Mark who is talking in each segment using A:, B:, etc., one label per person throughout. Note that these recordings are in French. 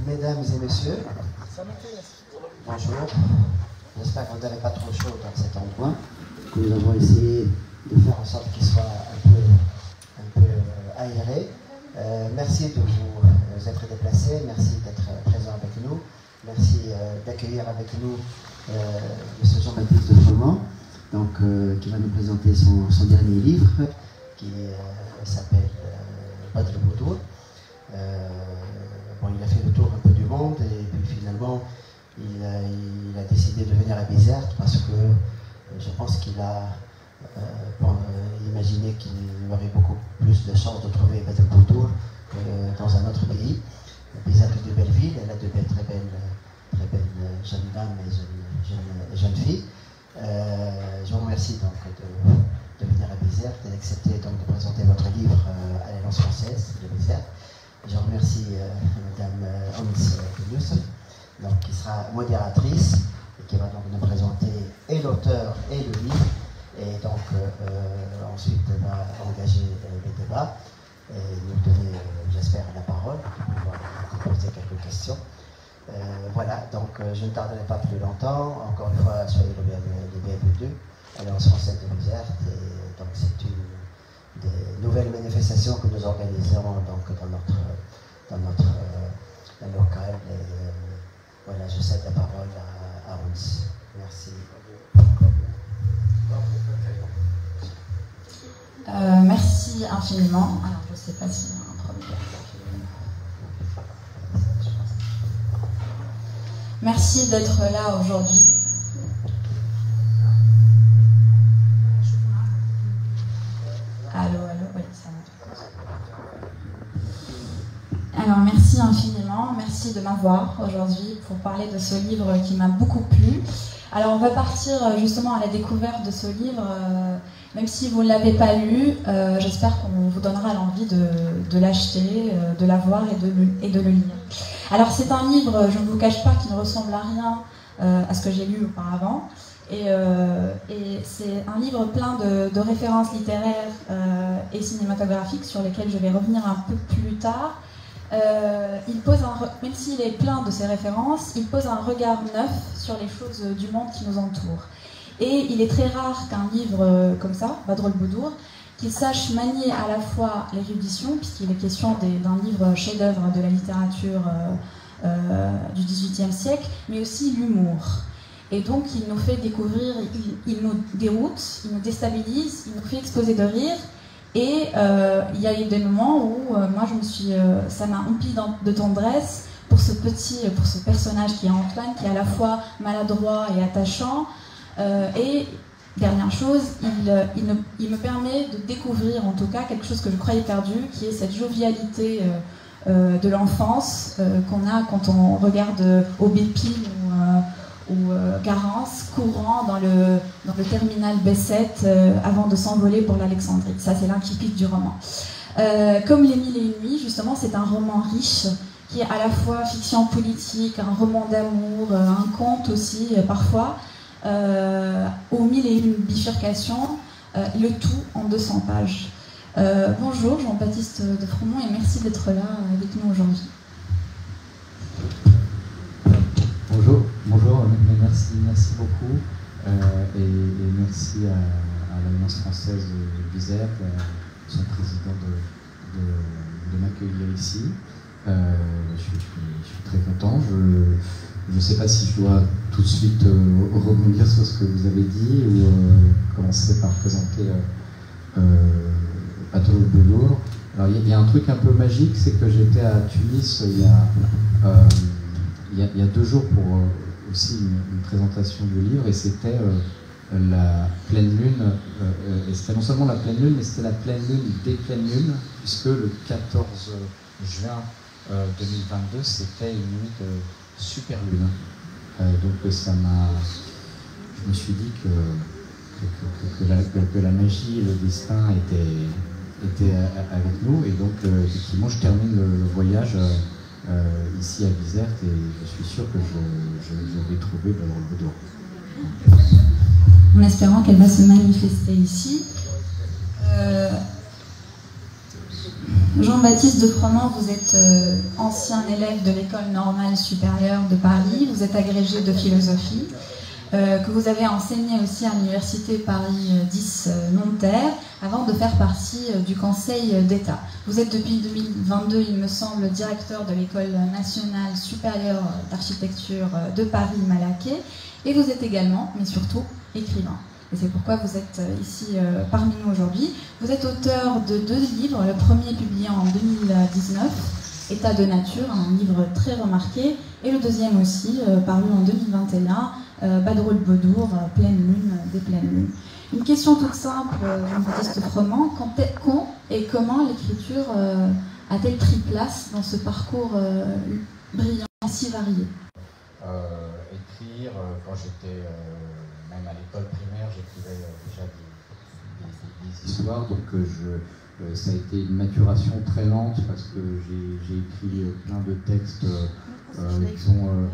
A: Mesdames et messieurs, bonjour. J'espère que vous n'avez pas trop chaud dans cet endroit. Nous avons essayé de faire en sorte qu'il soit un peu aéré. Merci de vous être déplacés, merci d'être présent avec nous, merci d'accueillir avec nous M. Jean-Baptiste Froment, qui va nous présenter son dernier livre qui s'appelle Badr el-Boudour. Il a fait le tour un peu du monde et puis finalement il a décidé de venir à Bizerte parce que je pense qu'il a imaginé qu'il aurait beaucoup plus de chances de trouver Badr el-Boudour que dans un autre pays. Bizerte est de belle ville, elle a de très belles jeunes dames et jeunes filles. Je vous remercie donc de venir à Bizerte et d'accepter donc de présenter votre livre à l'Alliance française de Bizerte. Je remercie Madame Youssef, qui sera modératrice et qui va donc nous présenter et l'auteur et le livre, et donc ensuite va engager les débats et nous donner, j'espère, la parole pour pouvoir poser quelques questions. Voilà, donc je ne tarderai pas plus longtemps. Encore une fois, soyez les bienvenus à l'Alliance française de Bizerte, et donc c'est une des nouvelles manifestations que nous organisons donc dans notre local. Et voilà, je cède la parole à Hans. Merci.
B: Merci infiniment. Alors, je ne sais pas s'il y a un problème. Merci d'être là aujourd'hui. Allô, oui, ça va. Alors, merci infiniment, merci de m'avoir aujourd'hui pour parler de ce livre qui m'a beaucoup plu. Alors, on va partir justement à la découverte de ce livre. Même si vous ne l'avez pas lu, j'espère qu'on vous donnera l'envie de l'acheter, de l'avoir et de le lire. Alors, c'est un livre, je ne vous cache pas, qui ne ressemble à rien à ce que j'ai lu auparavant. Et c'est un livre plein de références littéraires et cinématographiques sur lesquelles je vais revenir un peu plus tard. Même s'il est plein de ces références, il pose un regard neuf sur les choses du monde qui nous entoure. Et il est très rare qu'un livre comme ça, Badr el-Boudour, qu'il sache manier à la fois l'érudition, puisqu'il est question d'un livre chef-d'œuvre de la littérature du XVIIIe siècle, mais aussi l'humour. Et donc, il nous fait découvrir, il nous déroute, il nous déstabilise, il nous fait exploser de rire. Et il y a eu des moments où moi, ça m'a empli de tendresse pour ce personnage qui est Antoine, qui est à la fois maladroit et attachant. Et dernière chose, il me permet de découvrir, en tout cas, quelque chose que je croyais perdu, qui est cette jovialité de l'enfance qu'on a quand on regarde Aubépine ou Garance courant dans le terminal B7 avant de s'envoler pour l'Alexandrie. Ça, c'est l'incipit du roman. Comme Les Mille et Une Nuits, justement, c'est un roman riche qui est à la fois fiction politique, un roman d'amour, un conte aussi, parfois, aux mille et une bifurcations, le tout en 200 pages. Bonjour, Jean-Baptiste de Froment, et merci d'être là avec nous aujourd'hui.
C: Bonjour, merci beaucoup et merci à l'Alliance française de Bizerte, son président de m'accueillir ici. Je suis très content. Je ne sais pas si je dois tout de suite rebondir sur ce que vous avez dit ou commencer par présenter Badr el-Boudour. Alors il y a un truc un peu magique, c'est que j'étais à Tunis il y a 2 jours pour aussi une présentation du livre, et c'était la pleine lune, et c'était non seulement la pleine lune, mais c'était la pleine lune des pleines lunes, puisque le 14 juin 2022, c'était une nuit de super lune. Donc je me suis dit que la magie et le destin étaient avec nous, et donc effectivement je termine le voyage ici à Bizerte, et je suis sûr que je vais trouver Badr el-Boudour.
B: En espérant qu'elle va se manifester ici. Jean-Baptiste de Froment, vous êtes ancien élève de l'École normale supérieure de Paris, vous êtes agrégé de philosophie, que vous avez enseigné aussi à l'Université Paris 10 Nanterre, avant de faire partie du Conseil d'État. Vous êtes depuis 2022, il me semble, directeur de l'École nationale supérieure d'architecture de Paris-Malaquais, et vous êtes également, mais surtout, écrivain. Et c'est pourquoi vous êtes ici parmi nous aujourd'hui. Vous êtes auteur de 2 livres, le premier publié en 2019, État de nature, un livre très remarqué, et le deuxième aussi, paru en 2021, Badroul-Baudour, Pleine Lune, des Pleines Lunes. Une question toute simple, Jean-Baptiste Froment, quand et comment l'écriture a-t-elle pris place dans ce parcours brillant, si varié?
C: Écrire, quand j'étais même à l'école primaire, j'écrivais déjà des histoires, donc ça a été une maturation très lente parce que j'ai écrit plein de textes qui sont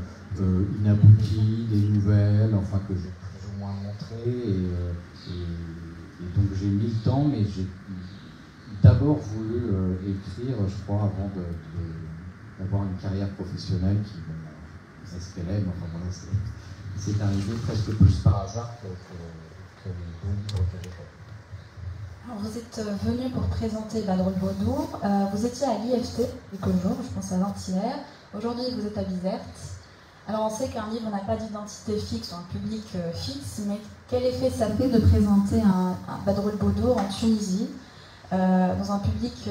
C: inaboutis, des nouvelles, enfin que j'ai plus ou moins montré, et donc j'ai mis le temps, mais j'ai d'abord voulu écrire, je crois, avant d'avoir une carrière professionnelle qui est ce qu'elle est, mais enfin voilà, c'est arrivé presque plus par hasard que les 2 livres que j'ai faits.
B: Alors vous êtes venu pour présenter Badroul-Baudour. Vous étiez à l'IFT quelques jours, je pense avant-hier. Aujourd'hui, vous êtes à Bizerte. Alors on sait qu'un livre n'a pas d'identité fixe ou un public fixe, mais quel effet ça fait de présenter un Badroul-Baudour en Tunisie, dans un public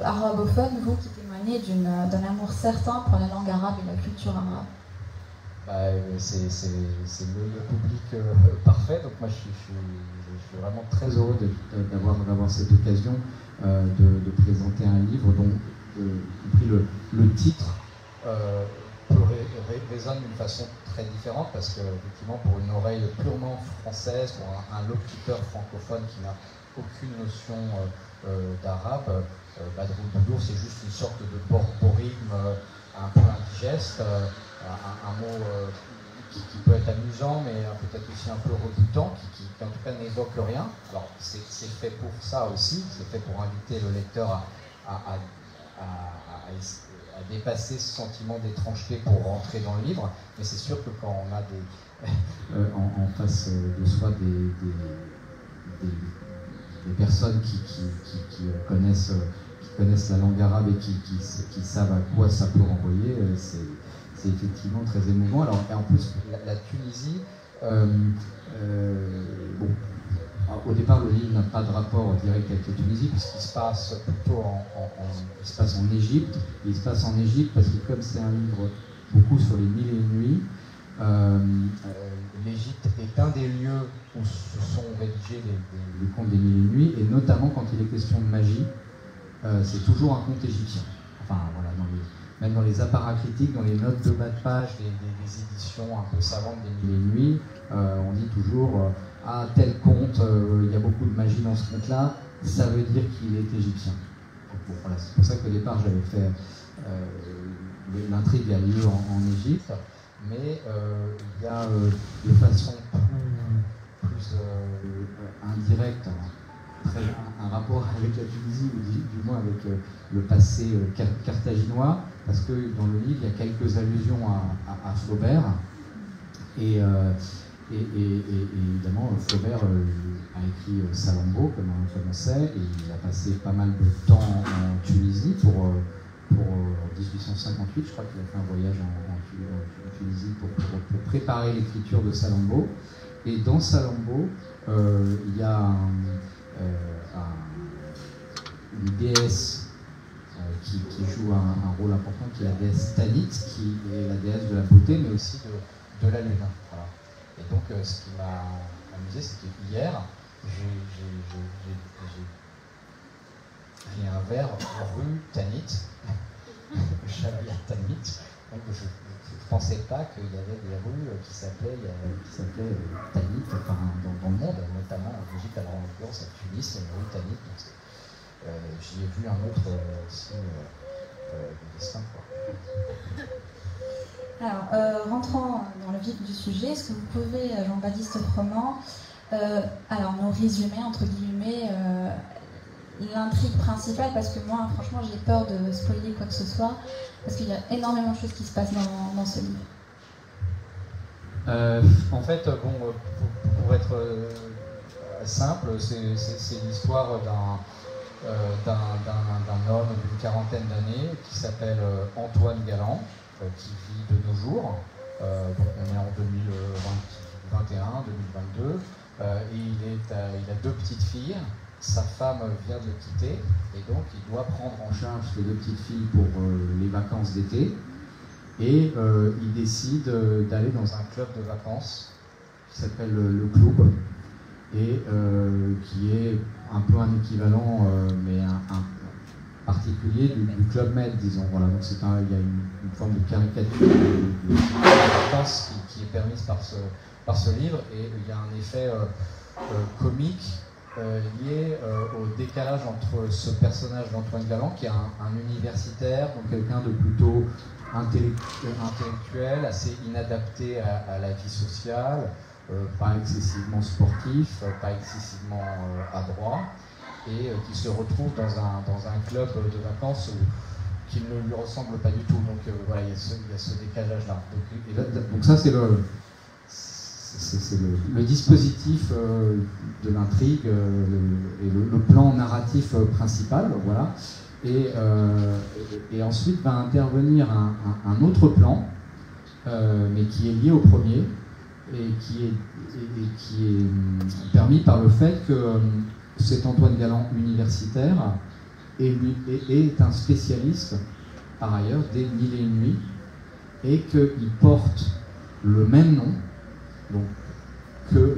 B: arabophone, vous qui témoignez d'un amour certain pour la langue arabe et la culture arabe?
C: C'est le public parfait, donc moi je suis vraiment très heureux d'avoir cette occasion de présenter un livre dont le titre résonne d'une façon très différente, parce que effectivement pour une oreille purement française, pour un locuteur francophone qui n'a aucune notion d'arabe, Badroul-Baudour c'est juste une sorte de borborigme un peu indigeste, un mot qui peut être amusant, mais peut-être aussi un peu rebutant, qui en tout cas n'évoque rien. Alors c'est fait pour ça aussi, c'est fait pour inviter le lecteur à dépasser ce sentiment d'étrangeté pour rentrer dans le livre, mais c'est sûr que quand on a en face de soi des personnes qui connaissent la langue arabe et qui savent à quoi ça peut renvoyer, c'est effectivement très émouvant. Alors, et en plus, la Tunisie, au départ, le livre n'a pas de rapport direct avec la Tunisie, puisqu'il se passe plutôt il se passe en Égypte. Il se passe en Égypte parce que comme c'est un livre beaucoup sur les 1000 et une nuits, l'Égypte est un des lieux où se sont rédigés les contes des 1000 et une nuits, et notamment quand il est question de magie, c'est toujours un conte égyptien. Enfin, voilà, même dans les apparats critiques, dans les notes de bas de page des éditions un peu savantes des 1000 et une nuits, on dit toujours ah, tel conte, il y a beaucoup de magie dans ce conte-là, ça veut dire qu'il est égyptien. Bon, voilà, c'est pour ça qu'au départ j'avais fait l'intrigue a lieu en Égypte, mais il y a de façon plus indirecte un rapport avec la Tunisie, ou du moins avec le passé carthaginois, parce que dans le livre il y a quelques allusions à Flaubert, et évidemment Flaubert a écrit Salammbô, comme on sait, et il a passé pas mal de temps en Tunisie pour 1858, je crois qu'il a fait un voyage en Tunisie pour préparer l'écriture de Salammbô. Et dans Salammbô, il y a une déesse qui joue un rôle important, qui est la déesse Tanit, qui est la déesse de la beauté, mais aussi de la lune. Voilà. Et donc, ce qui m'a amusé, c'est qu'hier, j'ai un verre rue Tanit, j'allais à Tanit, donc je ne pensais pas qu'il y avait des rues qui s'appelaient Tanit, enfin, dans le monde, notamment en Égypte, alors en l'occurrence à Tunis, c'est une rue Tanit. J'y ai vu un autre signe de destin.
B: Alors, rentrant dans le vif du sujet, est-ce que vous pouvez, Jean-Baptiste Froment, alors nous résumer, entre guillemets, l'intrigue principale, parce que moi, franchement, j'ai peur de spoiler quoi que ce soit, parce qu'il y a énormément de choses qui se passent dans ce livre.
D: En fait, pour être simple, c'est l'histoire d'un homme d'une quarantaine d'années qui s'appelle Antoine Galland, qui vit de nos jours. Donc on est en 2021, 2022, et il a 2 petites filles. Sa femme vient de le quitter, et donc il doit prendre en charge les 2 petites filles pour les vacances d'été. Et il décide d'aller dans un club de vacances qui s'appelle le Club, et qui est un peu un équivalent, mais un particulier du Club Med, disons. Voilà, donc il y a une forme de caricature de vacances qui est permise par ce livre, et il y a un effet comique lié au décalage entre ce personnage d'Antoine Galland, qui est un universitaire, donc quelqu'un de plutôt intellectuel, assez inadapté à la vie sociale, pas excessivement sportif, pas excessivement adroit, et qui se retrouve dans un club de vacances qui ne lui ressemble pas du tout. Donc voilà, il y a ce décalage-là. Donc ça, c'est le dispositif de l'intrigue et le plan narratif principal, voilà. Et ensuite va intervenir un autre plan, mais qui est lié au premier, et qui est permis par le fait que cet Antoine Galland universitaire est un spécialiste, par ailleurs, des Mille et une nuits, et qu'il porte le même nom, donc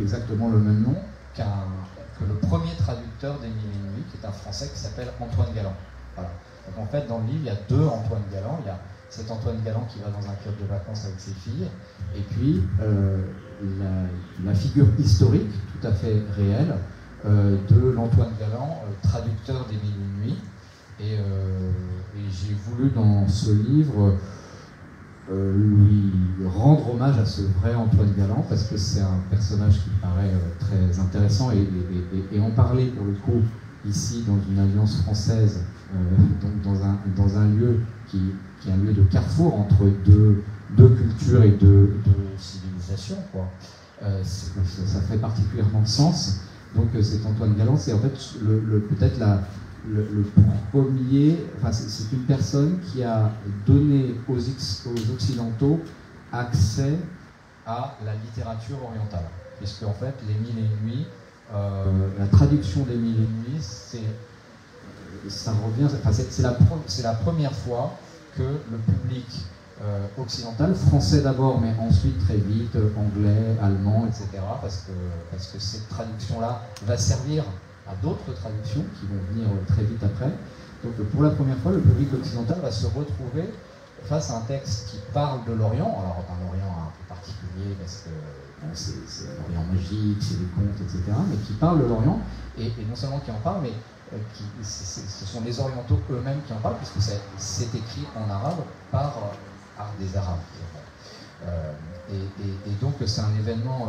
D: exactement le même nom que le premier traducteur des Mille et une nuits, qui est un Français qui s'appelle Antoine Galland. Voilà. Donc en fait, dans le livre, il y a 2 Antoine Galland. Il y a cet Antoine Galland qui va dans un club de vacances avec ses filles, et puis la figure historique, tout à fait réelle, de l'Antoine Galland, traducteur des Mille et une nuits. Et j'ai voulu, dans ce livre, lui rendre hommage à ce vrai Antoine Galland, parce que c'est un personnage qui paraît très intéressant, et en parler, pour le coup, ici, dans une alliance française, donc dans un lieu qui est un lieu de carrefour entre deux cultures et deux civilisations, quoi. Ça fait particulièrement sens. Donc c'est Antoine Galland, c'est en fait peut-être le premier, enfin c'est une personne qui a donné aux Occidentaux accès à la littérature orientale. Puisque en fait, les Mille et une nuits, la traduction des Mille et une nuits, c'est la première fois que le public occidental, français d'abord, mais ensuite très vite anglais, allemand, etc., parce que cette traduction-là va servir à d'autres traductions qui vont venir très vite après. Donc pour la première fois, le public occidental va se retrouver face à un texte qui parle de l'Orient, alors d'un Orient un peu particulier, parce que c'est l'Orient magique, c'est les contes, etc., mais qui parle de l'Orient, et non seulement qui en parle, mais ce sont les Orientaux eux-mêmes qui en parlent, puisque c'est écrit en arabe par des Arabes. Et donc c'est un événement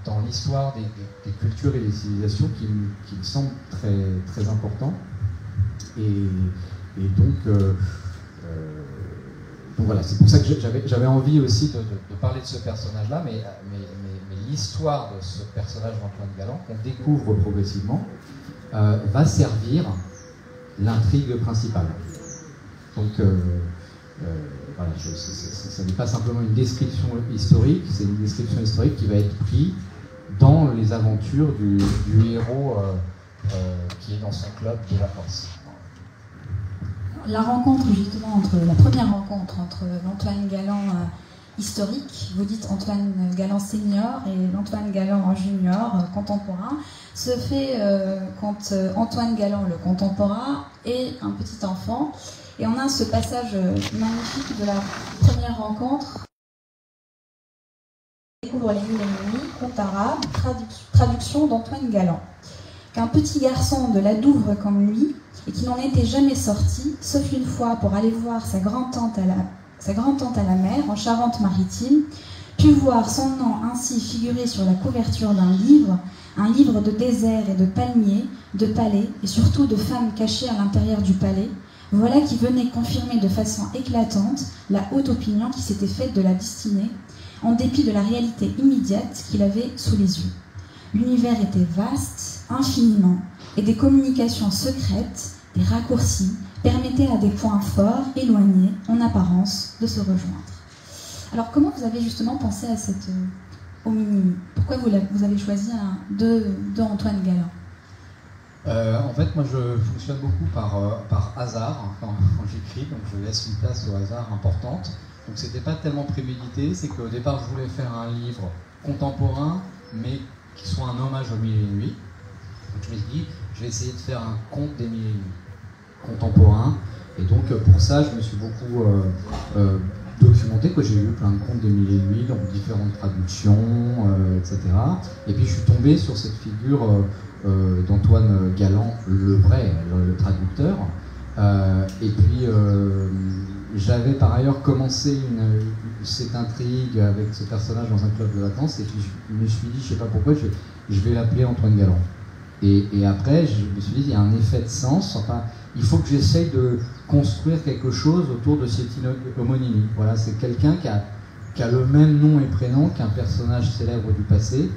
D: dans l'histoire des cultures et des civilisations qui me semble très, très important. Et donc voilà, c'est pour ça que j'avais envie aussi de parler de ce personnage-là, mais l'histoire de ce personnage d'Antoine Galland, qu'on découvre progressivement, va servir l'intrigue principale. Donc voilà, ça n'est pas simplement une description historique, c'est une description historique qui va être prise dans les aventures du héros qui est dans son club de vacances.
B: La rencontre, justement, la première rencontre entre l'Antoine Galland historique, vous dites Antoine Galland senior, et l'Antoine Galland junior, contemporain, se fait quand Antoine Galland, le contemporain, est un petit enfant. Et on a ce passage magnifique de la première rencontre. On découvre les Mille et une nuits, conte arabe, traduction d'Antoine Galland. Qu'un petit garçon de la Douvre comme lui, et qui n'en était jamais sorti, sauf une fois pour aller voir sa grand-tante à la mer, en Charente-Maritime, pu voir son nom ainsi figurer sur la couverture d'un livre, un livre de désert et de palmiers, de palais et surtout de femmes cachées à l'intérieur du palais, voilà qui venait confirmer de façon éclatante la haute opinion qui s'était faite de la destinée, en dépit de la réalité immédiate qu'il avait sous les yeux. L'univers était vaste, infiniment, et des communications secrètes, des raccourcis, permettaient à des points forts, éloignés, en apparence, de se rejoindre. Alors comment vous avez justement pensé à cette homonymie? Pourquoi vous avez choisi de Antoine Galland?
D: En fait, moi je fonctionne beaucoup par hasard quand j'écris, donc je laisse une place au hasard importante. Donc c'était pas tellement prémédité, c'est qu'au départ je voulais faire un livre contemporain, mais qui soit un hommage aux Mille et une nuits. Donc je me suis dit, je vais essayer de faire un conte des Mille et une nuits contemporain. Et donc pour ça, je me suis beaucoup documenté, que j'ai lu plein de contes des Mille et une nuits, dans différentes traductions, etc. Et puis je suis tombé sur cette figure d'Antoine Galland, le vrai, le traducteur. Et puis j'avais par ailleurs commencé cette intrigue avec ce personnage dans un club de vacances, et puis je me suis dit, je sais pas pourquoi, je vais l'appeler Antoine Galland. Et après, je me suis dit, il y a un effet de sens, enfin, il faut que j'essaye de construire quelque chose autour de cette homonymie. Voilà, c'est quelqu'un qui a le même nom et prénom qu'un personnage célèbre du passé.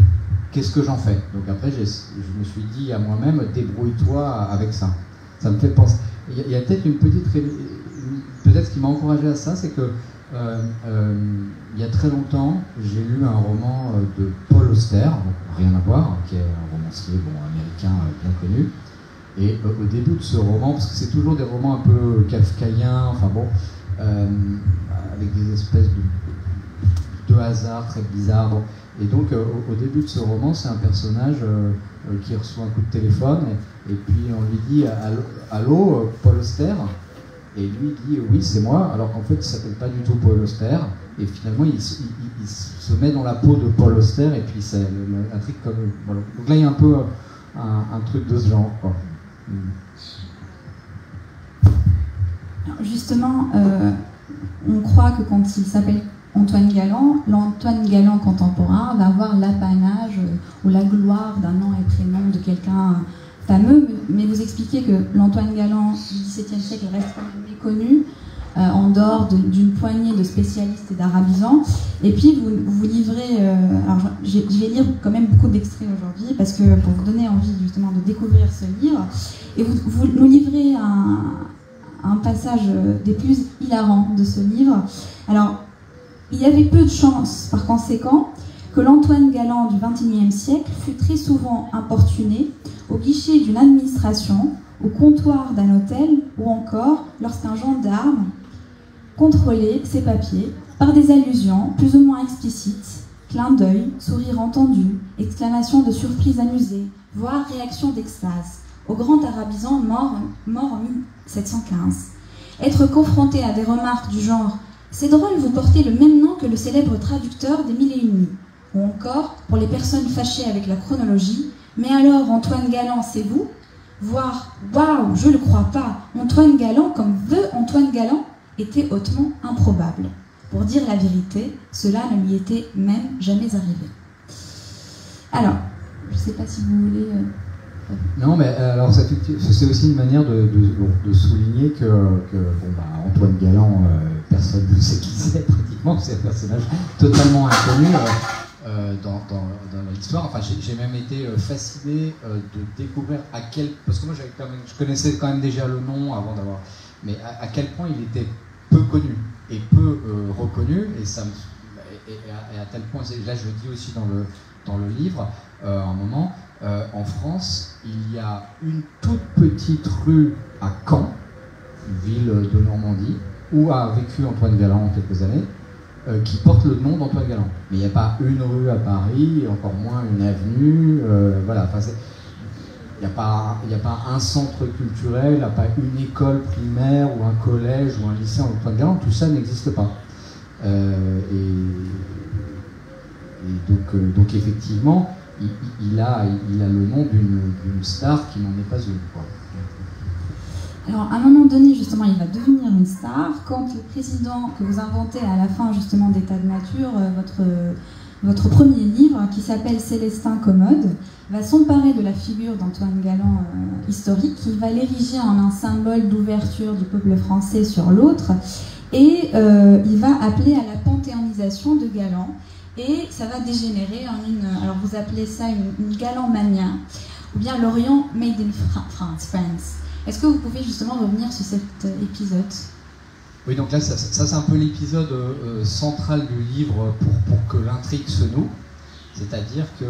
D: Qu'est-ce que j'en fais? Donc après, je me suis dit à moi-même, débrouille-toi avec ça. Ça me fait penser. Il y a peut-être une petite... Peut-être ce qui m'a encouragé à ça, c'est que il y a très longtemps, j'ai lu un roman de Paul Auster, rien à voir, qui est un romancier américain bien connu. Et au début de ce roman, parce que c'est toujours des romans un peu kafkaïens, enfin bon, avec des espèces de hasard très bizarres. Bon. Et donc au début de ce roman, c'est un personnage qui reçoit un coup de téléphone, et puis on lui dit « Allô, Paul Auster ?» Et lui dit « Oui, c'est moi », alors qu'en fait, il ne s'appelle pas du tout Paul Auster. Et finalement, il se met dans la peau de Paul Auster, et puis c'est un truc comme... Voilà. Donc là, il y a un peu un truc de ce genre, quoi.
B: Alors justement, on croit que quand il s'appelle Antoine Galland, l'Antoine Galland contemporain va avoir l'apanage ou la gloire d'un nom et prénom de quelqu'un fameux, mais vous expliquez que l'Antoine Galland du XVIIe siècle reste méconnu en dehors d'une poignée de spécialistes et d'arabisants. Et puis vous livrez, alors je vais lire quand même beaucoup d'extraits aujourd'hui parce que pour vous donner envie justement de découvrir ce livre, et vous nous livrez un passage des plus hilarants de ce livre. Alors il y avait peu de chances, par conséquent, que l'Antoine Galland du XXIe siècle fût très souvent importuné au guichet d'une administration, au comptoir d'un hôtel, ou encore lorsqu'un gendarme contrôlait ses papiers par des allusions plus ou moins explicites, clin d'œil, sourire entendu, exclamation de surprise amusée, voire réaction d'extase, au grand arabisant mort en 1715. Être confronté à des remarques du genre « C'est drôle, vous portez le même nom que le célèbre traducteur des Mille et une nuits » ou encore, pour les personnes fâchées avec la chronologie, « Mais alors, Antoine Galland, c'est vous ?» voire « Waouh, je le crois pas, Antoine Galland comme veut Antoine Galland » était hautement improbable. Pour dire la vérité, cela ne lui était même jamais arrivé. Alors, je ne sais pas si vous voulez...
D: Non, mais alors c'est aussi une manière de souligner que Antoine Galland, personne ne sait qui c'est pratiquement, c'est un personnage totalement inconnu dans l'histoire. Enfin, j'ai même été fasciné de découvrir à quel... Parce que moi, je connaissais quand même déjà le nom avant d'avoir... Mais à quel point il était peu connu et peu reconnu, et à tel point, là je le dis aussi dans le livre, à un moment, en France, il y a une toute petite rue à Caen, ville de Normandie, où a vécu Antoine Galland quelques années, qui porte le nom d'Antoine Galland. Mais il n'y a pas une rue à Paris, encore moins une avenue, voilà. Enfin, il n'y a pas un centre culturel, il n'y a pas une école primaire ou un collège ou un lycée en Antoine Galland, tout ça n'existe pas. Et donc effectivement, il a le nom d'une star qui n'en est pas une, quoi.
B: Alors, à un moment donné, justement, il va devenir une star quand le président que vous inventez à la fin, justement, d'État de nature, votre premier livre, qui s'appelle Célestin Commode, va s'emparer de la figure d'Antoine Galland historique, qui va l'ériger en un symbole d'ouverture du peuple français sur l'autre, et il va appeler à la panthéonisation de Galland, et ça va dégénérer en alors vous appelez ça une Galland-mania, ou bien l'Orient made in France. Est-ce que vous pouvez justement revenir sur cet épisode ?
D: Oui, donc là, ça c'est un peu l'épisode central du livre pour que l'intrigue se noue. C'est-à-dire que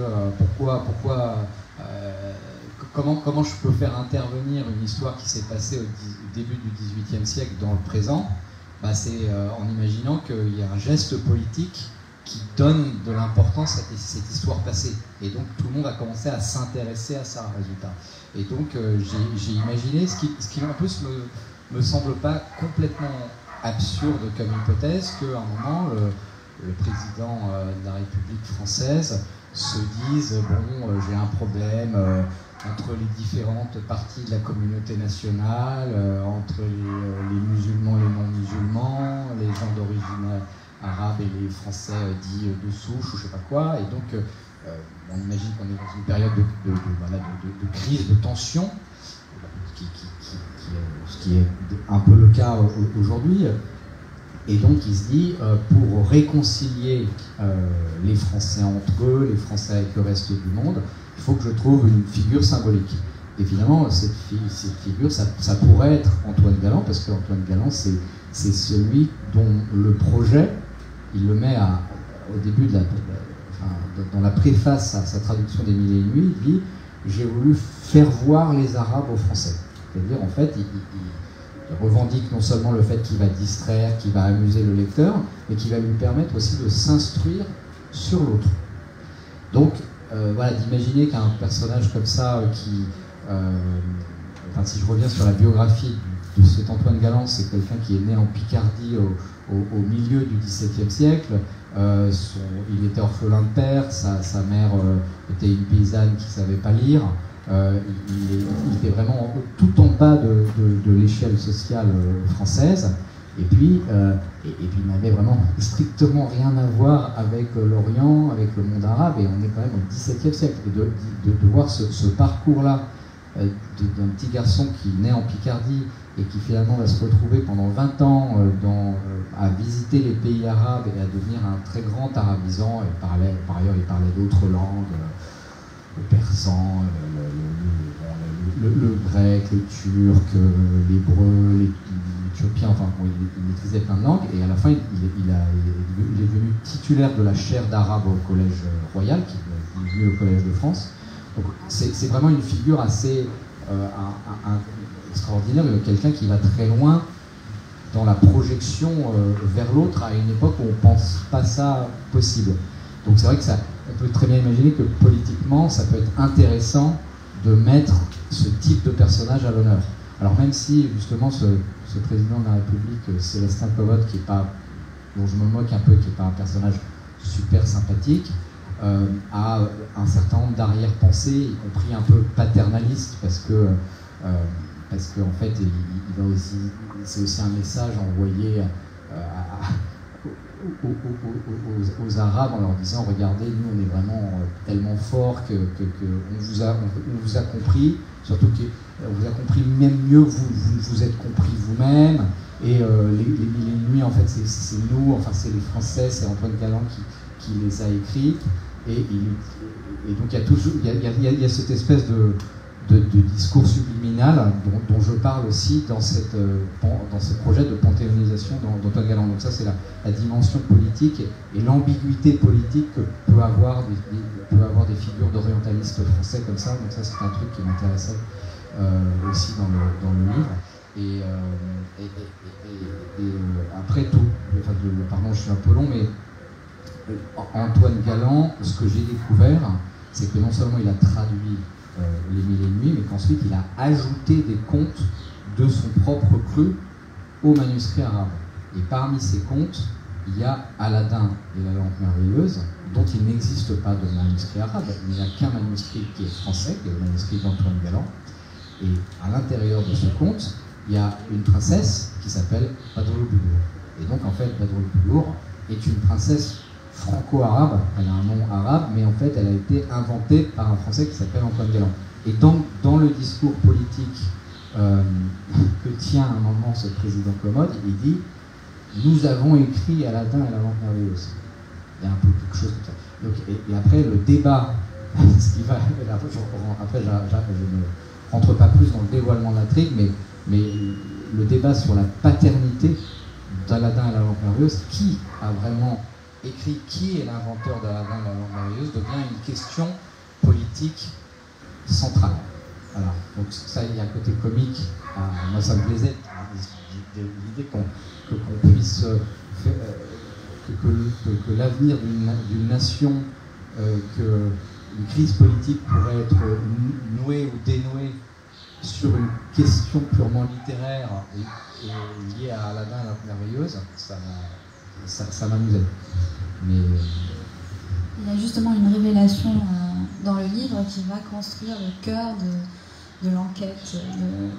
D: comment je peux faire intervenir une histoire qui s'est passée au début du XVIIIe siècle dans le présent, c'est en imaginant qu'il y a un geste politique qui donne de l'importance à cette histoire passée. Et donc tout le monde a commencé à s'intéresser à ça, résultat. Et donc j'ai imaginé ce qui en plus me semble pas complètement absurde comme hypothèse, qu'à un moment le président de la République française se dise j'ai un problème entre les différentes parties de la communauté nationale, entre les musulmans, les non-musulmans, les gens d'origine arabe et les Français dits de souche ou je sais pas quoi, et donc on imagine qu'on est dans une période de crise, de tension, ce qui est un peu le cas aujourd'hui. Et donc il se dit, pour réconcilier les Français entre eux, les Français avec le reste du monde, il faut que je trouve une figure symbolique. Et finalement, cette figure, ça pourrait être Antoine Galland, parce qu'Antoine Galland, c'est celui dont le projet, il le met au début dans la préface à sa traduction des Mille et une Nuits, il dit « J'ai voulu faire voir les Arabes aux Français ». C'est-à-dire, en fait, il revendique non seulement le fait qu'il va distraire, qu'il va amuser le lecteur, mais qu'il va lui permettre aussi de s'instruire sur l'autre. Donc, d'imaginer qu'un personnage comme ça, si je reviens sur la biographie de cet Antoine Galland, c'est quelqu'un qui est né en Picardie au milieu du XVIIe siècle. Il était orphelin de père, sa mère était une paysanne qui ne savait pas lire. Il était vraiment tout en bas de l'échelle sociale française, et puis il n'avait vraiment strictement rien à voir avec l'Orient, avec le monde arabe, et on est quand même au XVIIe siècle. Et de voir ce parcours-là d'un petit garçon qui naît en Picardie et qui finalement va se retrouver pendant 20 ans à visiter les pays arabes et à devenir un très grand arabisant, et par ailleurs il parlait d'autres langues, le persan, le grec, le turc, l'hébreu, l'éthiopien, il maîtrisait plein de langues, et à la fin il est devenu titulaire de la chaire d'arabe au Collège Royal, qui est devenu le Collège de France. Donc c'est vraiment une figure assez extraordinaire, quelqu'un qui va très loin dans la projection vers l'autre à une époque où on ne pense pas ça possible. Donc c'est vrai que on peut très bien imaginer que politiquement, ça peut être intéressant de mettre ce type de personnage à l'honneur. Alors même si justement ce président de la République, Célestin Commode, dont je me moque un peu, qui n'est pas un personnage super sympathique, a un certain nombre d'arrière-pensées, y compris un peu paternaliste, parce que en fait, c'est aussi un message envoyé aux Arabes en leur disant « Regardez, nous on est vraiment tellement forts qu'on vous a compris, surtout qu'on vous a compris même mieux, vous êtes compris vous-même, et les Mille et une Nuits, en fait, c'est nous, enfin c'est les Français, c'est Antoine Galland qui les a écrites. » Et donc il y a cette espèce de discours subliminal dont je parle aussi dans ce projet de panthéonisation d'Antoine Galland. Donc ça, c'est la dimension politique et l'ambiguïté politique que peut avoir des figures d'orientalistes français comme ça. Donc ça, c'est un truc qui m'intéressait aussi dans le livre. Et après tout, pardon, je suis un peu long, mais Antoine Galland, ce que j'ai découvert, c'est que non seulement il a traduit les Mille et une Nuits, mais qu'ensuite il a ajouté des contes de son propre cru au manuscrit arabe. Et parmi ces contes, il y a Aladdin et la lampe merveilleuse, dont il n'existe pas de manuscrit arabe. Il n'y a qu'un manuscrit qui est français, qui est le manuscrit d'Antoine Galland. Et à l'intérieur de ce conte, il y a une princesse qui s'appelle Badroul Boudour. Et donc en fait, Badroul Boudour est une princesse franco-arabe, elle a un nom arabe, mais en fait elle a été inventée par un Français qui s'appelle Antoine Galland. Et dans le discours politique que tient à un moment ce président commode, il dit « Nous avons écrit Aladdin et la lampe merveilleuse ». Il y a un peu quelque chose comme ça. Donc, et après, le débat, ce qui va, après je ne rentre pas plus dans le dévoilement de l'intrigue, mais le débat sur la paternité d'Aladin et la lampe merveilleuse, qui a vraiment écrit, qui est l'inventeur d'Aladin et la lampe merveilleuse, devient une question politique centrale. Voilà. Donc ça, il y a un côté comique. Moi, ça me plaisait l'idée qu'on puisse que l'avenir d'une nation, qu'une crise politique pourrait être nouée ou dénouée sur une question purement littéraire et liée à Aladdin et la lampe merveilleuse, ça m'amusait. Mais
B: il y a justement une révélation dans le livre qui va construire le cœur de l'enquête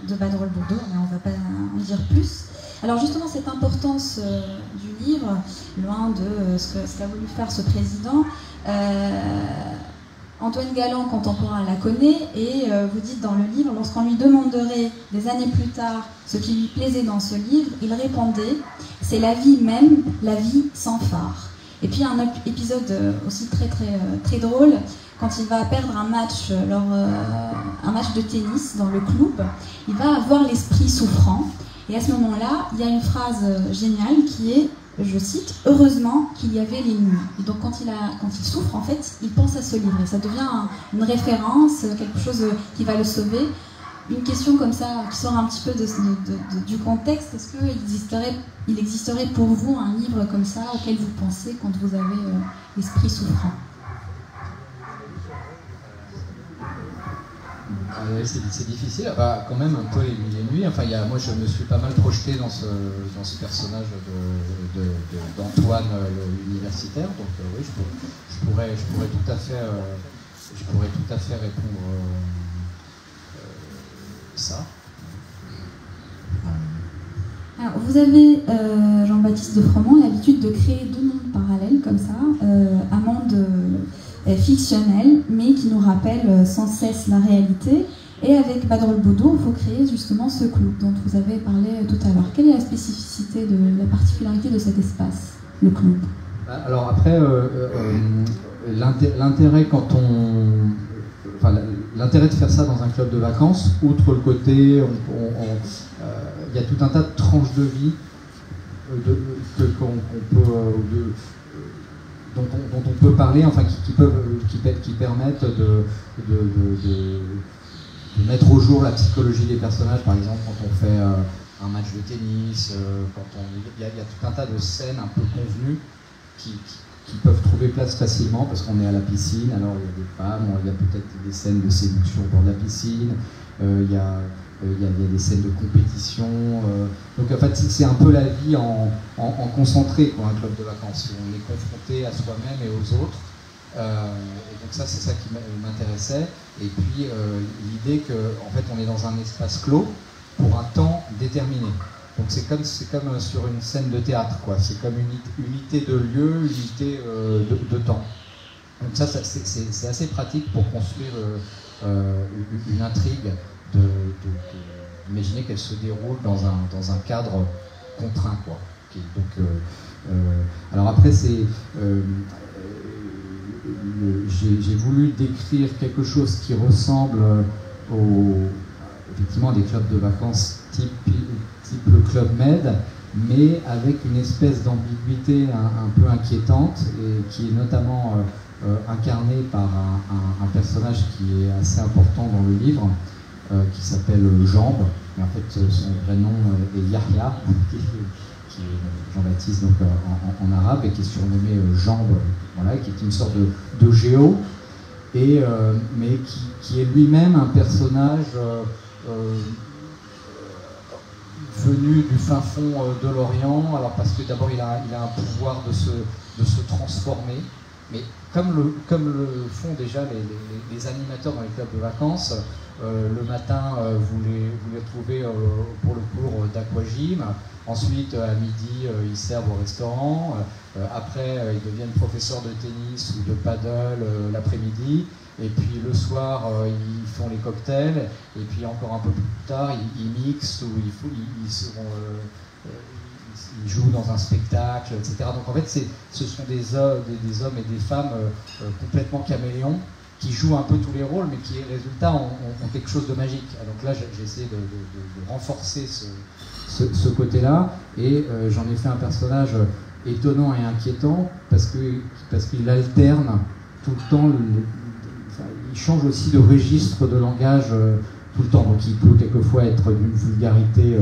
B: de Badroul Boudour, mais on ne va pas en dire plus. Alors justement, cette importance du livre, loin de ce qu'a voulu faire ce président, Antoine Galland, contemporain, la connaît, et vous dites dans le livre, lorsqu'on lui demanderait des années plus tard ce qui lui plaisait dans ce livre, il répondait « c'est la vie même, la vie sans phare ». Et puis un épisode aussi très drôle, quand il va perdre un match un match de tennis dans le club, il va avoir l'esprit souffrant. Et à ce moment-là, il y a une phrase géniale qui est, je cite, « Heureusement qu'il y avait les nuits ». Et donc quand il souffre, en fait, il pense à ce livre. Et ça devient une référence, quelque chose qui va le sauver. Une question comme ça, qui sort un petit peu du contexte, est-ce qu'il existerait pour vous un livre comme ça auquel vous pensez quand vous avez l'esprit souffrant?
D: C'est difficile, quand même un peu les nuits. Enfin, moi je me suis pas mal projeté dans ce personnage d'Antoine l'universitaire, donc oui, je pourrais tout à fait répondre ça.
B: Alors, vous avez, Jean-Baptiste de Froment, l'habitude de créer deux mondes parallèles comme ça, un monde fictionnel, mais qui nous rappelle sans cesse la réalité. Et avec Badroul Boudour, il faut créer justement ce club dont vous avez parlé tout à l'heure. Quelle est la spécificité, la particularité de cet espace, le club?
D: Alors après, l'intérêt l'intérêt de faire ça dans un club de vacances, outre le côté, il y a tout un tas de tranches de vie dont on peut parler, enfin qui permettent de mettre au jour la psychologie des personnages. Par exemple, quand on fait un match de tennis, il y a tout un tas de scènes un peu convenues qui peuvent trouver place facilement parce qu'on est à la piscine. Alors il y a des femmes, il y a peut-être des scènes de séduction au bord de la piscine, il y a des scènes de compétition. Donc en fait c'est un peu la vie en concentré, quoi, un club de vacances. On est confronté à soi-même et aux autres. Et donc ça c'est ça qui m'intéressait. Et puis l'idée qu'en fait on est dans un espace clos pour un temps déterminé. Donc c'est comme sur une scène de théâtre, quoi. C'est comme une unité de lieu, une unité de temps. Donc ça c'est assez pratique pour construire une intrigue, d'imaginer qu'elle se déroule dans un cadre contraint, quoi. Donc, alors après j'ai voulu décrire quelque chose qui ressemble effectivement à des clubs de vacances type le Club Med, mais avec une espèce d'ambiguïté un peu inquiétante, et qui est notamment incarnée par un personnage qui est assez important dans le livre, qui s'appelle Jambe, mais en fait son vrai nom est Yahya, qui est Jean-Baptiste donc en arabe, et qui est surnommé Jambe, voilà, qui est une sorte de géo, mais qui est lui-même un personnage venu du fin fond de l'Orient. Alors parce que d'abord il a un pouvoir de se transformer, mais comme le font déjà les animateurs dans les clubs de vacances, le matin, vous les retrouvez pour le cours d'aquagym. Ensuite, à midi, ils servent au restaurant. Après, ils deviennent professeurs de tennis ou de paddle l'après-midi. Et puis le soir, ils font les cocktails. Et puis encore un peu plus tard, ils mixent ou ils jouent dans un spectacle, etc. Donc en fait, ce sont des hommes et des femmes complètement caméléons qui jouent un peu tous les rôles, mais qui, résultat, ont quelque chose de magique. Donc là, j'ai essayé de renforcer ce côté-là, et j'en ai fait un personnage étonnant et inquiétant, parce qu'il alterne tout le temps, il change aussi de registre de langage tout le temps, donc il peut quelquefois être d'une vulgarité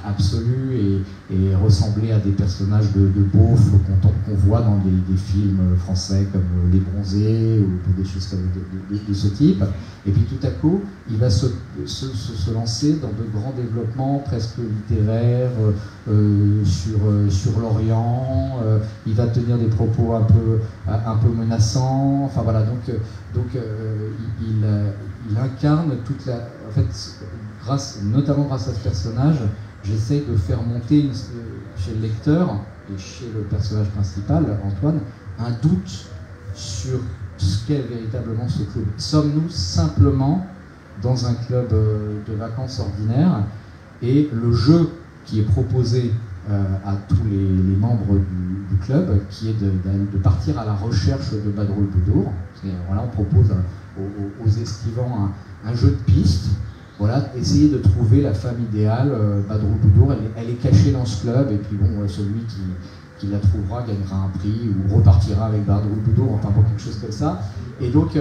D: absolue et ressembler à des personnages de beaufs qu'on voit dans des films français comme Les Bronzés ou des choses de ce type. Et puis tout à coup, il va se lancer dans de grands développements presque littéraires sur l'Orient. Il va tenir des propos un peu menaçants. Enfin voilà, donc il incarne toute la... En fait, notamment grâce à ce personnage, j'essaie de faire monter chez le lecteur et chez le personnage principal, Antoine, un doute sur ce qu'est véritablement ce club. Sommes-nous simplement dans un club de vacances ordinaire, et le jeu qui est proposé à tous les membres du club, qui est de partir à la recherche de Badroul Boudour. Voilà, on propose aux esquivants un jeu de pistes. Voilà, essayer de trouver la femme idéale. Badroul Boudour, elle est cachée dans ce club, et puis bon, celui qui la trouvera gagnera un prix ou repartira avec Badroul Boudour, enfin pour quelque chose comme ça. Et donc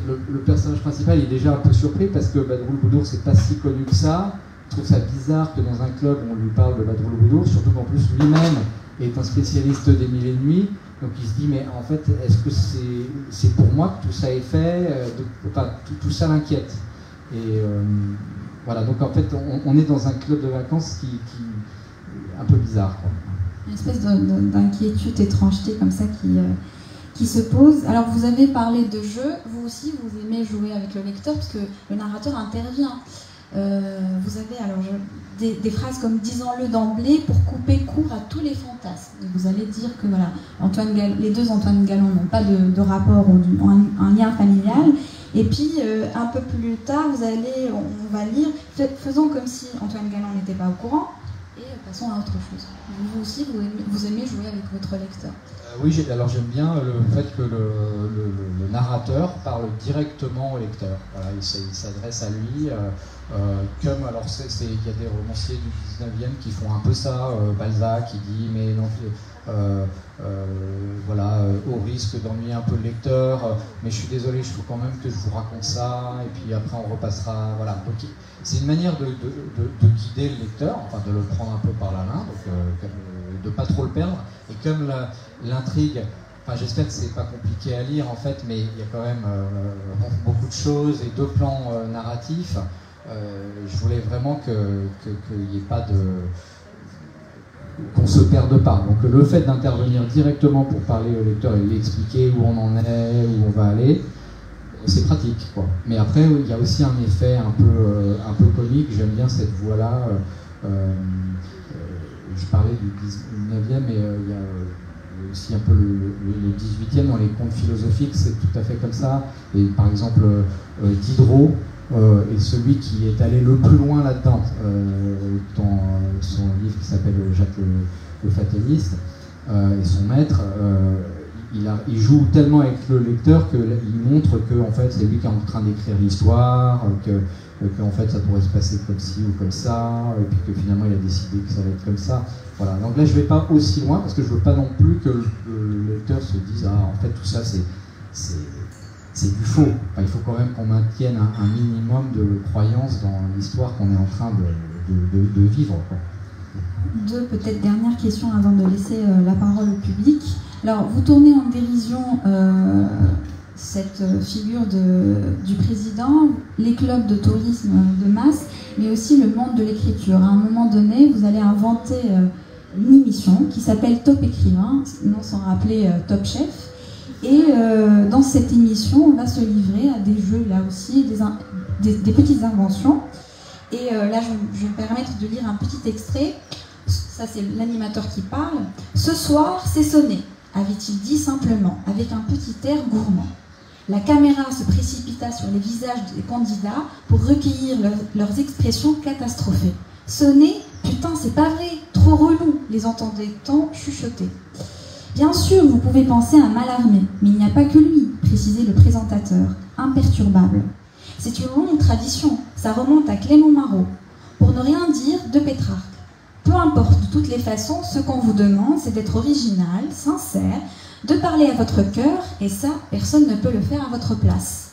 D: le personnage principal est déjà un peu surpris parce que Badroul Boudour, c'est pas si connu que ça. Il trouve ça bizarre que dans un club on lui parle de Badroul Boudour, surtout qu'en plus lui-même est un spécialiste des mille et demi. Donc il se dit, mais en fait, est-ce que c'est pour moi que tout ça est fait? Enfin, tout ça l'inquiète. Et voilà, donc en fait, on est dans un club de vacances qui est un peu bizarre, quoi.
B: Une espèce d'inquiétude, étrangeté comme ça qui se pose. Alors vous avez parlé de jeu, vous aussi vous aimez jouer avec le lecteur parce que le narrateur intervient. Vous avez alors des phrases comme « disons-le d'emblée pour couper court à tous les fantasmes ». Vous allez dire que voilà, les deux Antoine Gallon n'ont pas de rapport ou un lien familial. Et puis un peu plus tard, on va lire « faisons comme si Antoine Gallon n'était pas au courant ». Et passons à autre chose. Vous aussi, vous aimez jouer avec votre lecteur.
D: Oui, alors j'aime bien le fait que le narrateur parle directement au lecteur. Voilà, il s'adresse à lui. Comme, alors il y a des romanciers du 19e qui font un peu ça. Balzac qui dit, mais non, voilà, au risque d'ennuyer un peu le lecteur, mais je suis désolé, je trouve quand même que je vous raconte ça, et puis après on repassera. Voilà. Donc c'est une manière de guider le lecteur, enfin de le prendre un peu par la main, donc de pas trop le perdre. Et comme l'intrigue, enfin j'espère que c'est pas compliqué à lire en fait, mais il y a quand même beaucoup de choses et deux plans narratifs. Je voulais vraiment qu'il n'y ait pas qu'on se perde pas. Donc le fait d'intervenir directement pour parler au lecteur et lui expliquer où on en est, où on va aller, c'est pratique, quoi. Mais après, il y a aussi un effet un peu comique. J'aime bien cette voix-là. Je parlais du 19e, mais il y a aussi un peu le 18e dans les contes philosophiques, c'est tout à fait comme ça. Et par exemple, Diderot est celui qui est allé le plus loin là-dedans, dans son livre qui s'appelle Jacques le Fataliste, et son maître. Il joue tellement avec le lecteur qu'il montre que en fait, c'est lui qui est en train d'écrire l'histoire, qu'en fait ça pourrait se passer comme ci ou comme ça, et puis que finalement il a décidé que ça va être comme ça. Voilà. Donc là je ne vais pas aussi loin parce que je ne veux pas non plus que le lecteur se dise en fait tout ça c'est du faux. Enfin, il faut quand même qu'on maintienne un minimum de croyance dans l'histoire qu'on est en train de vivre, quoi.
B: Deux peut-être dernières questions avant de laisser la parole au public. Alors, vous tournez en dérision cette figure du président, les clubs de tourisme de masse, mais aussi le monde de l'écriture. À un moment donné, vous allez inventer une émission qui s'appelle Top Écrivain, non sans rappeler Top Chef. Et dans cette émission, on va se livrer à des jeux, là aussi, des petites inventions. Et là, je vais me permettre de lire un petit extrait. Ça, c'est l'animateur qui parle. « Ce soir, c'est sonné », avait-il dit simplement, avec un petit air gourmand. La caméra se précipita sur les visages des candidats pour recueillir leurs expressions catastrophées. « Sonner ? Putain, c'est pas vrai, trop relou !» les entendait-on chuchoter. Bien sûr, vous pouvez penser à Mallarmé, mais il n'y a pas que lui, précisait le présentateur, imperturbable. C'est une longue tradition, ça remonte à Clément Marot. Pour ne rien dire de Pétrarque. Peu importe, de toutes les façons, ce qu'on vous demande, c'est d'être original, sincère, de parler à votre cœur, et ça, personne ne peut le faire à votre place.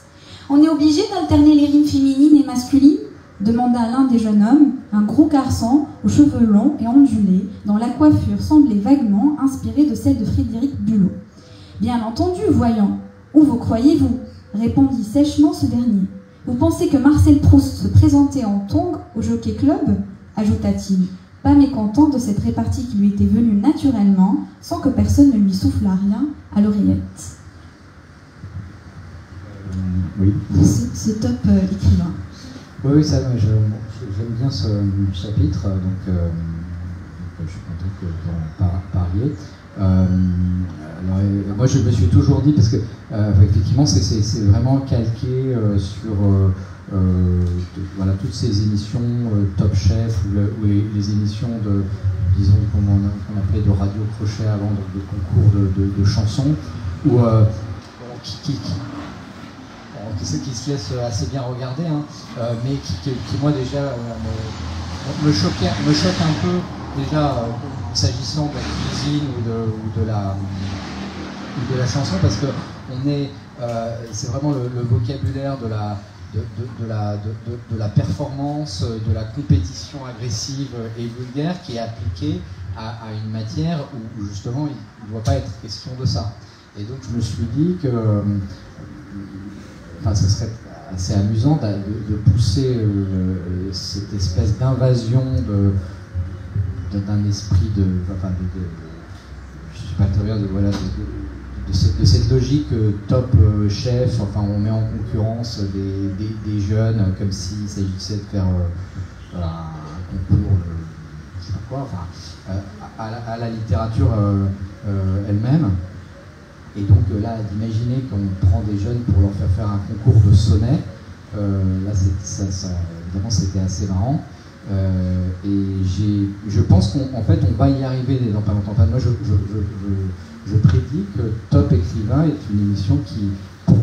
B: On est obligé d'alterner les rimes féminines et masculines ? Demanda l'un des jeunes hommes, un gros garçon aux cheveux longs et ondulés, dont la coiffure semblait vaguement inspirée de celle de Frédéric Bulot. Bien entendu, voyons. Où vous croyez-vous ? Répondit sèchement ce dernier. Vous pensez que Marcel Proust se présentait en tongs au Jockey Club ? Ajouta-t-il, pas mécontent de cette répartie qui lui était venue naturellement, sans que personne ne lui soufflât rien à l'oreillette.
C: Oui.
B: C'est top écrivain.
C: Oui, ça, j'aime bien ce chapitre, donc je suis content que vous en parliez. Alors, moi, je me suis toujours dit, parce que effectivement, c'est vraiment calqué sur voilà, toutes ces émissions Top Chef ou les émissions de, disons, qu'on appelait de radio crochet avant, donc de concours de chansons, où qui se laisse assez bien regarder, hein, mais qui moi déjà me choque un peu déjà s'agissant de la cuisine ou de la chanson, parce que c'est vraiment le vocabulaire de la performance, de la compétition agressive et vulgaire qui est appliquée à une matière où justement il ne doit pas être question de ça. Et donc je me suis dit que ce serait assez amusant de pousser cette espèce d'invasion d'un esprit je suis pas très bien de cette logique top chef, enfin on met en concurrence des jeunes comme s'il s'agissait de faire un concours je sais pas quoi, à la littérature elle-même. Et donc là, d'imaginer qu'on prend des jeunes pour leur faire un concours de sonnet, là, évidemment, c'était assez marrant. Et je pense qu'en fait, on va y arriver dans pas longtemps. Enfin, moi, je prédis que Top Écrivain est une émission qui, pour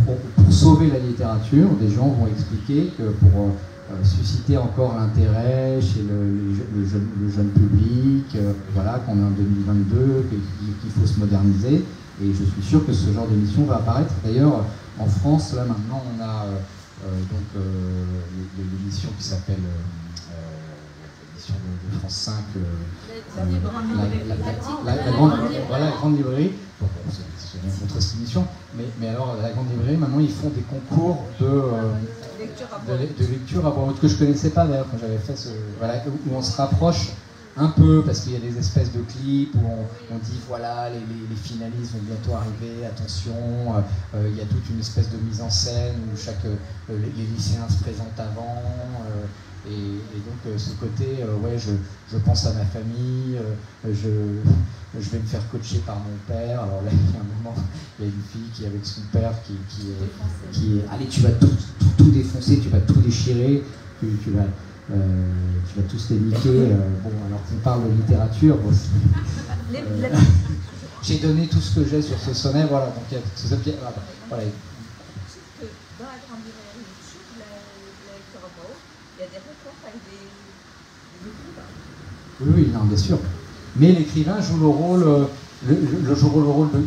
C: sauver la littérature, des gens vont expliquer que pour susciter encore l'intérêt chez le jeune public, voilà, qu'on est en 2022, qu'il faut se moderniser. Et je suis sûr que ce genre d'émission va apparaître. D'ailleurs, en France, là maintenant, on a l'émission qui s'appelle l'émission de France 5, la Grande Librairie. Bon, c'est bien contre cette émission, mais alors la Grande Librairie, maintenant, ils font des concours de lecture à voix haute que je ne connaissais pas d'ailleurs quand j'avais fait où on se rapproche un peu, parce qu'il y a des espèces de clips où on dit voilà, les finalistes vont bientôt arriver, attention, il y a toute une espèce de mise en scène où les lycéens se présentent avant, et donc ce côté, je pense à ma famille, je vais me faire coacher par mon père. Alors là, il y a un moment, il y a une fille qui est avec son père qui est allez, tu vas tout défoncer, tu vas tout déchirer, tu vas tous les niquer. Bon, alors qu'on parle de littérature, bon, j'ai donné tout ce que j'ai sur ce sonnet, voilà. Donc il y a tout ça. Voilà.
E: Dans la Grande Librairie, la lecture à voix haute, il y a des rencontres avec des écrivains.
C: Oui, non, bien sûr. Mais l'écrivain joue le rôle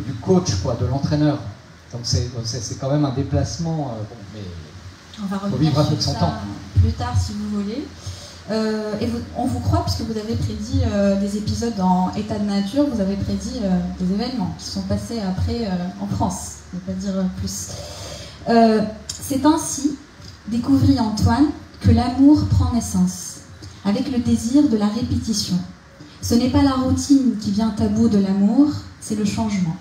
C: du coach, quoi, de l'entraîneur. Donc c'est quand même un déplacement. Mais
B: on va revenir sur ça plus tard si vous voulez. Et on vous croit puisque vous avez prédit des épisodes en état de nature, vous avez prédit des événements qui sont passés après en France, je ne vais pas dire plus. C'est ainsi, découvrit Antoine, que l'amour prend naissance, avec le désir de la répétition. Ce n'est pas la routine qui vient à bout de l'amour, c'est le changement.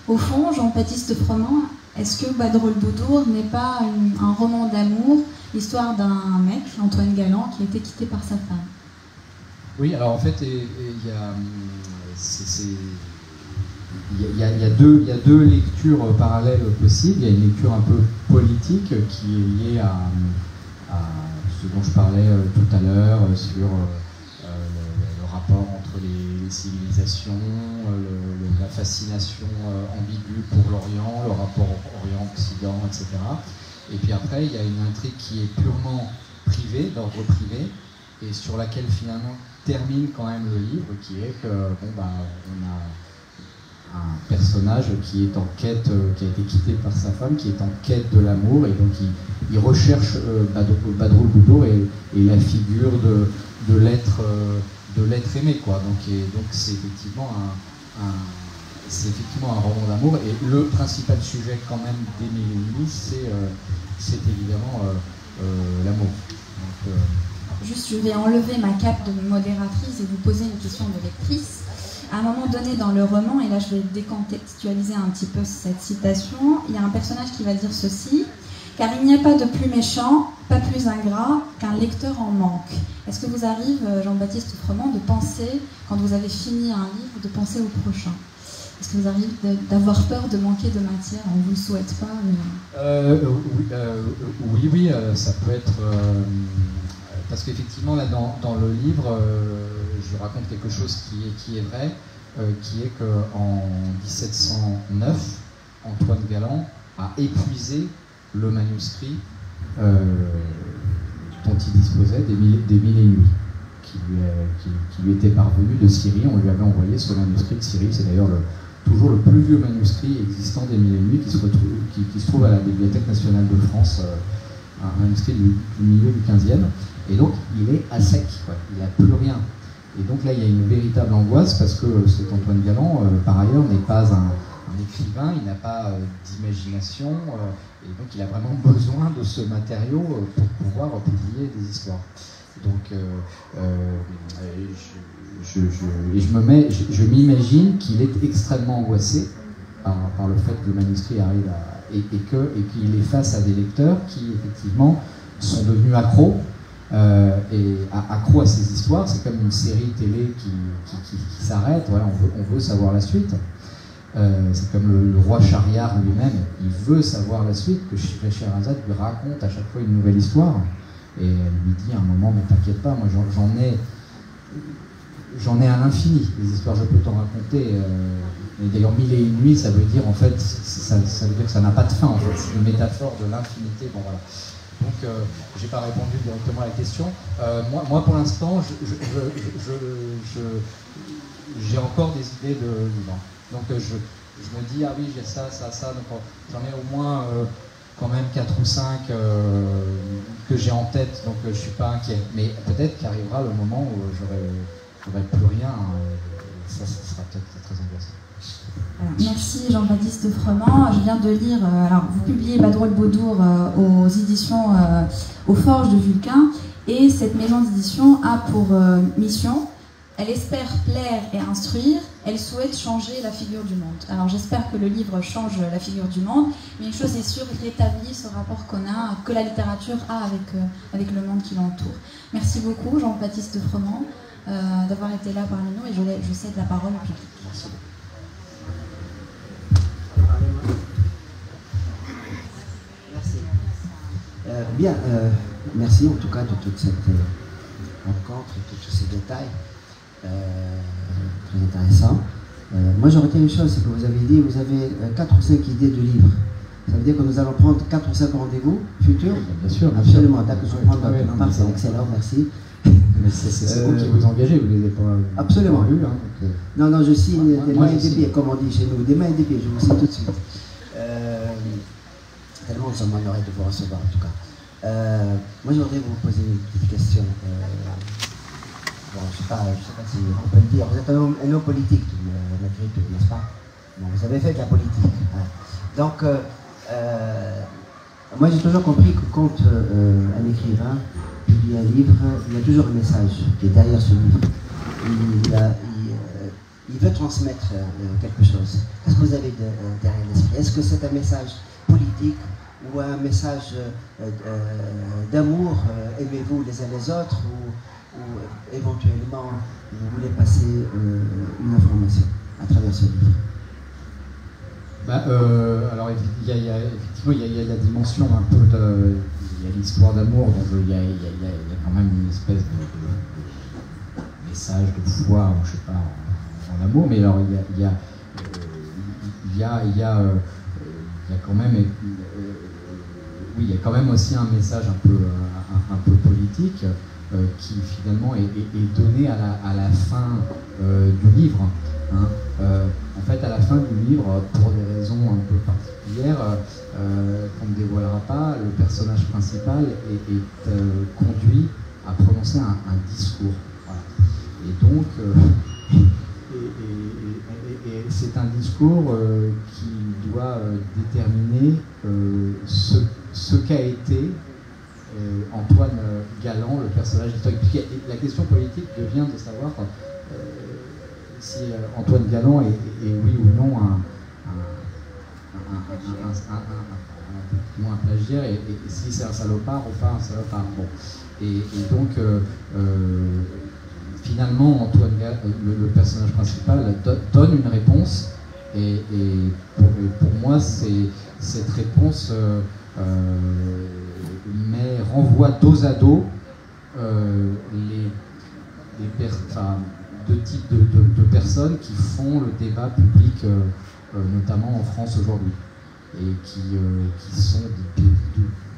B: Au fond, Jean-Baptiste Froment, est-ce que Badr el-Boudour n'est pas un roman d'amour, l'histoire d'un mec, Antoine Galland, qui a été quitté par sa femme?
D: Oui, alors en fait, il y a deux lectures parallèles possibles. Il y a une lecture un peu politique qui est liée à ce dont je parlais tout à l'heure sur le rapport entre les civilisations, la fascination ambiguë pour l'Orient, le rapport Orient-Occident, etc. Et puis après, il y a une intrigue qui est purement privée, d'ordre privé, et sur laquelle finalement termine quand même le livre, qui est que on a un personnage qui est en quête, qui a été quitté par sa femme, qui est en quête de l'amour, et donc il recherche Badr el-Boudour et la figure de l'être aimé, quoi. Donc c'est effectivement un roman d'amour, et le principal sujet quand même d'Aimé les Nuits, c'est évidemment l'amour.
B: Juste, je vais enlever ma cape de modératrice et vous poser une question de lectrice. À un moment donné dans le roman, et là je vais décontextualiser un petit peu cette citation, il y a un personnage qui va dire ceci: car il n'y a pas de plus méchant, pas plus ingrat qu'un lecteur en manque. Est-ce que vous arrive, Jean-Baptiste Froment, de penser, quand vous avez fini un livre, de penser au prochain? Est-ce que vous arrive d'avoir peur de manquer de matière? On ne vous le souhaite pas, mais...
D: Oui, ça peut être... parce qu'effectivement, là, dans le livre, je raconte quelque chose qui est vrai, qui est qu'en 1709, Antoine Galland a épuisé le manuscrit dont il disposait des Mille et Une Nuits, qui lui était parvenu de Syrie. On lui avait envoyé ce manuscrit de Syrie. C'est d'ailleurs toujours le plus vieux manuscrit existant des Mille et Une Nuits, qui se trouve à la Bibliothèque nationale de France, un manuscrit du milieu du 15e. Et donc, il est à sec, quoi. Il n'a plus rien. Et donc là, il y a une véritable angoisse, parce que cet Antoine Galland, par ailleurs, n'est pas un écrivain, il n'a pas d'imagination, et donc il a vraiment besoin de ce matériau pour pouvoir publier des histoires. Donc, je m'imagine qu'il est extrêmement angoissé par le fait que le manuscrit arrive et qu'il est face à des lecteurs qui, effectivement, sont devenus accros. Et accro à ces histoires. C'est comme une série télé qui s'arrête, voilà, on veut savoir la suite. C'est comme le roi Schahriar lui-même, il veut savoir la suite, que Scheherazade lui raconte à chaque fois une nouvelle histoire, et elle lui dit à un moment: mais t'inquiète pas, moi j'en ai à l'infini des histoires, je peux t'en raconter. Et d'ailleurs, Mille et Une Nuits, ça veut dire en fait, ça veut dire que ça n'a pas de fin, en fait, c'est une métaphore de l'infinité. Bon, voilà. Donc, j'ai pas répondu directement à la question. Moi, pour l'instant, j'ai encore des idées de livres. Donc, je me dis, ah oui, j'ai ça. Donc, j'en ai au moins quand même 4 ou 5 que j'ai en tête. Donc, je suis pas inquiet. Mais peut-être qu'arrivera le moment où j'aurai plus rien. Ça sera peut-être très angoissant.
B: Merci Jean-Baptiste Froment. Je viens de lire, alors vous publiez Badr el-Boudour aux éditions aux Forges de Vulcain, et cette maison d'édition a pour mission, elle espère plaire et instruire, elle souhaite changer la figure du monde. Alors j'espère que le livre change la figure du monde, mais une chose est sûre, il établit ce rapport que la littérature a avec le monde qui l'entoure. Merci beaucoup Jean-Baptiste Froment d'avoir été là parmi nous, et je cède la parole au public.
D: Merci.
A: Bien, merci en tout cas de toute cette rencontre et de tous ces détails très intéressants. Moi j'aurais dit une chose, c'est que vous avez dit, vous avez 4 ou 5 idées de livres. Ça veut dire que nous allons prendre 4 ou 5 rendez-vous futurs?
D: Bien sûr.
A: Absolument, d'accord, je vais prendre votre part, c'est excellent, merci.
D: Mais c'est vous qui vous engagez, vous ne les avez pas
A: absolument
D: vus. Hein,
A: non, je signe des mains et des pieds, comme on dit chez nous, des mains et des pieds, je vous signe tout de suite. Tellement ça m'honorerait de vous recevoir en tout cas. Moi je voudrais vous poser une petite question. Bon, je sais pas si on peut le dire, vous êtes un homme politique, malgré tout, n'est-ce pas? Bon, vous avez fait de la politique. Hein. Donc, moi j'ai toujours compris que quand un écrivain publie un livre, il y a toujours un message qui est derrière ce livre. Il il veut transmettre quelque chose. Qu'est-ce que vous avez derrière l'esprit? Est-ce que c'est un message politique ou un message d'amour, aimez-vous les uns les autres, ou éventuellement vous voulez passer une information à travers ce livre?
D: Alors effectivement il y a la dimension un peu de, il y a l'histoire d'amour, donc il y a quand même une espèce de message de foi, je sais pas, en amour, mais alors il y a quand même oui, il y a quand même aussi un message un peu politique qui finalement est donné à la fin du livre. Hein. En fait, à la fin du livre, pour des raisons un peu particulières, qu'on ne dévoilera pas, le personnage principal est conduit à prononcer un discours. Voilà. Et donc, c'est un discours qui doit déterminer ce qu'a été Antoine Galland, le personnage historique. La question politique devient de savoir si Antoine Galland est oui ou non un plagiaire, et si c'est un salopard ou pas un salopard. Bon. Et donc, finalement, Antoine Galland, le personnage principal, donne une réponse, et pour moi, cette réponse renvoie dos à dos deux types de personnes qui font le débat public, notamment en France aujourd'hui, et qui sont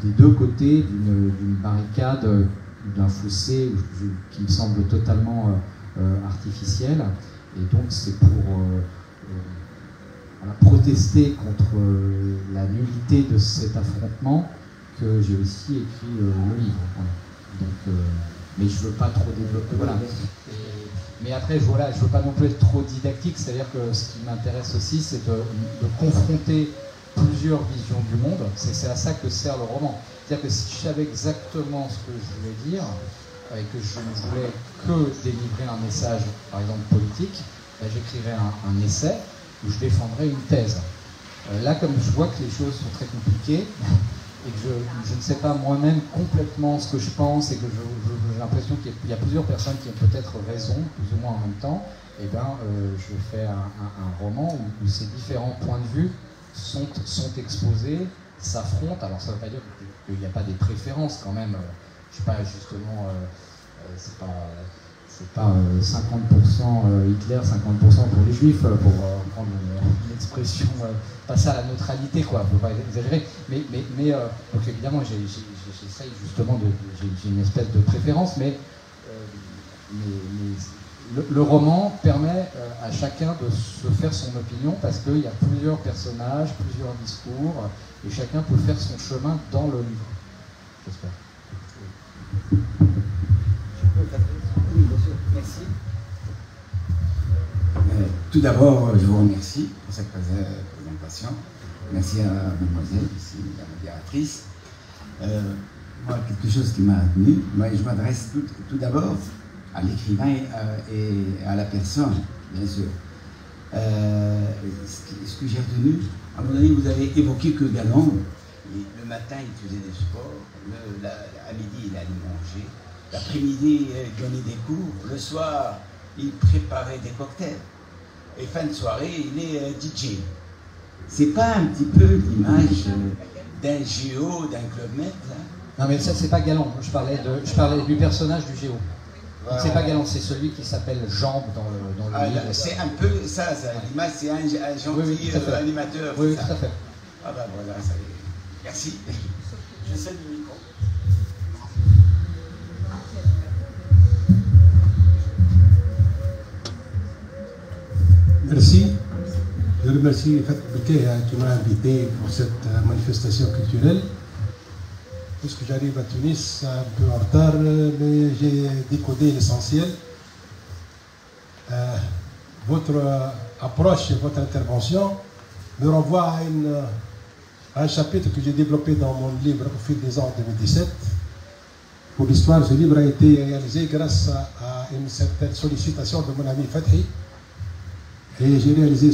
D: des deux côtés d'une barricade, d'un fossé qui me semble totalement artificiel. Et donc c'est pour protester contre la nullité de cet affrontement que j'ai aussi écrit le livre. Voilà. Donc, mais je ne veux pas trop développer. Voilà. Mais après, je ne veux pas non plus être trop didactique, c'est-à-dire que ce qui m'intéresse aussi, c'est de confronter plusieurs visions du monde. C'est à ça que sert le roman. C'est-à-dire que si je savais exactement ce que je voulais dire, et que je ne voulais que délivrer un message, par exemple politique, ben, j'écrirais un essai où je défendrais une thèse. Là, comme je vois que les choses sont très compliquées, et que je ne sais pas moi-même complètement ce que je pense, et que j'ai l'impression qu'il y a plusieurs personnes qui ont peut-être raison, plus ou moins en même temps, et ben, je fais un roman où ces différents points de vue sont exposés, s'affrontent. Alors ça ne veut pas dire qu'il n'y a pas des préférences quand même. Je sais pas, justement, c'est pas 50% Hitler, 50% pour les Juifs, pour prendre une expression, passer à la neutralité, quoi, faut pas exagérer. Mais donc évidemment, j'essaye justement j'ai une espèce de préférence, mais le roman permet à chacun de se faire son opinion, parce qu'il y a plusieurs personnages, plusieurs discours, et chacun peut faire son chemin dans le livre. J'espère.
F: Oui, bien sûr. Merci. Tout d'abord, je vous remercie pour cette présentation. Merci à mademoiselle, ici, la modératrice. Moi, quelque chose qui m'a tenu, je m'adresse tout d'abord à l'écrivain et à la personne, bien sûr. Ce que j'ai retenu, à un moment donné, vous avez évoqué que Galland, le matin, il faisait des sports, à midi, il allait manger, l'après-midi, il donnait des cours, le soir, il préparait des cocktails, et fin de soirée, il est DJ. C'est pas un petit peu l'image d'un géo, d'un club maître?
D: Non, mais ça, c'est pas Galland. Je parlais du personnage du géo. Voilà. C'est pas Galland, c'est celui qui s'appelle Jambe dans le livre.
F: C'est un peu ça, l'image, c'est un gentil animateur.
D: Oui, tout à fait.
F: Ah ben voilà, ça y est. Merci. Je cède le micro.
G: Merci. Je remercie Fatou Bekeha qui m'a invité pour cette manifestation culturelle. Puisque j'arrive à Tunis un peu en retard, mais j'ai décodé l'essentiel. Votre approche et votre intervention me renvoie à un chapitre que j'ai développé dans mon livre au fil des ans en 2017. Pour l'histoire, ce livre a été réalisé grâce à une certaine sollicitation de mon ami Fathi, Et j'ai réalisé